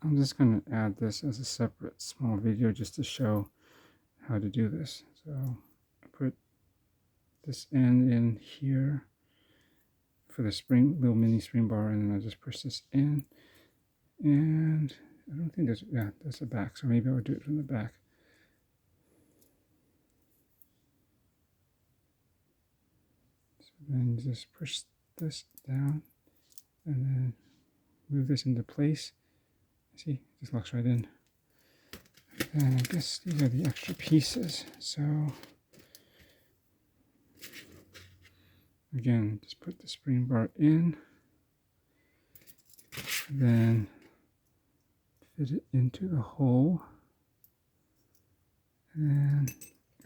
I'm just going to add this as a separate small video just to show how to do this. So I put this end in here for the spring, little mini spring bar, and then I just push this in. And I don't think there's, yeah, there's a back, so maybe I'll do it from the back. So then just push this down and then move this into place. See, it just locks right in. And I guess these are the extra pieces. So again, just put the spring bar in, then fit it into the hole. And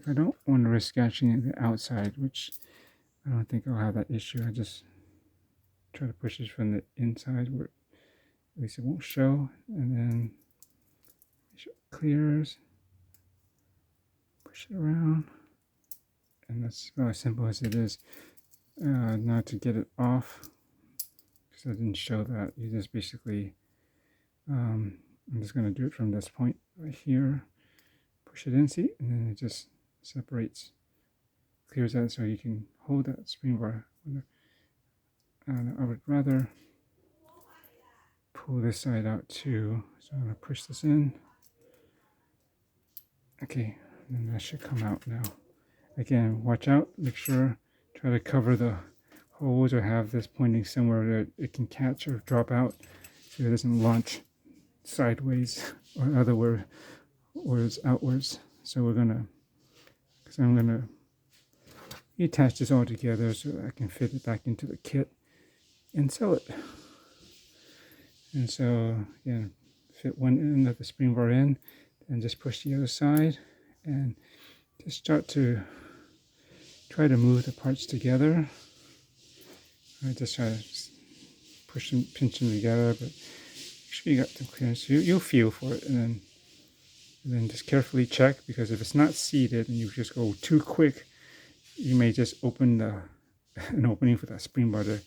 I don't want to risk scratching the outside, which I don't think I'll have that issue. I just try to push this from the inside where at least it won't show, and then make sure it clears, push it around, and that's about as simple as it is. Now to get it off, because I didn't show that, you just basically, I'm just going to do it from this point right here, push it in, see, and then it just separates, clears out so you can hold that spring bar. And I would rather pull this side out too, so I'm going to push this in. Okay, and that should come out now. Again, watch out, make sure, try to cover the holes or have this pointing somewhere that it can catch or drop out so it doesn't launch sideways or otherwise or outwards. So we're gonna, because I'm gonna attach this all together so that I can fit it back into the kit and sell it. And so again, fit one end of the spring bar in and just push the other side and just start to try to move the parts together. I just try to push them, pinch them together, but make sure you got them clear. So you'll feel for it, and then just carefully check, because if it's not seated and you just go too quick, you may just open an opening for that spring bar to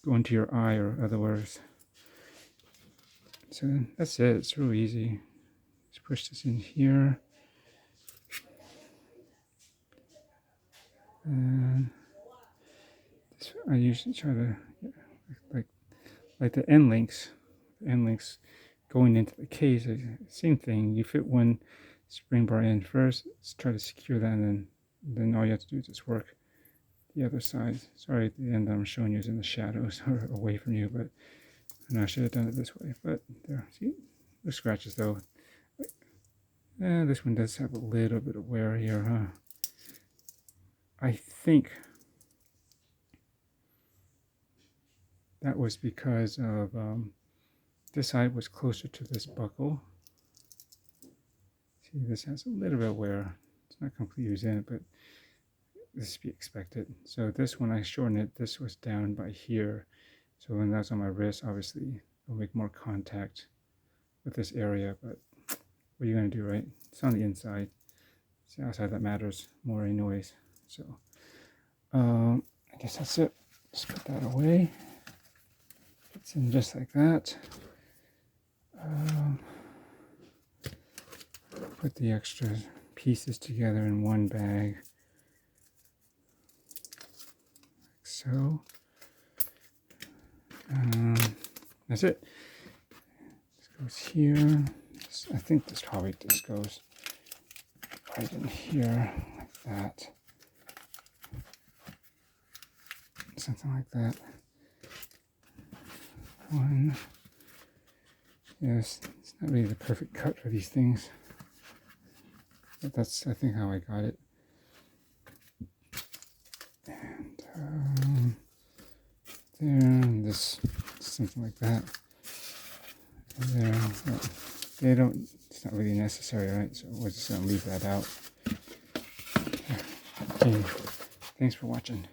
go into your eye or otherwise. So that's it. It's real easy. Just push this in here. And this, I usually try to, like the end links going into the case, same thing. You fit one spring bar in first, let's try to secure that, and then all you have to do is just work the other side. Sorry, at the end I'm showing you is in the shadows or away from you, but I should have done it this way. But there, see, no scratches though. This one does have a little bit of wear here, huh? I think that was because of this side was closer to this buckle. See, this has a little bit of wear. It's not completely used in it, but this is to be expected. So this, when I shortened it, this was down by here. So when that's on my wrist, obviously it'll make more contact with this area, but what are you going to do, right? It's on the inside. It's the outside that matters more anyways. So I guess that's it. Just put that away. It's in just like that. Put the extra pieces together in one bag, like so. That's it. This goes here. I think this probably just goes right in here, like that. Something like that. One. Yes, it's not really the perfect cut for these things, but that's, I think, how I got it. And there, and this, something like that. And there, well, they don't, it's not really necessary, right? So we're just going to leave that out. Okay, thanks for watching.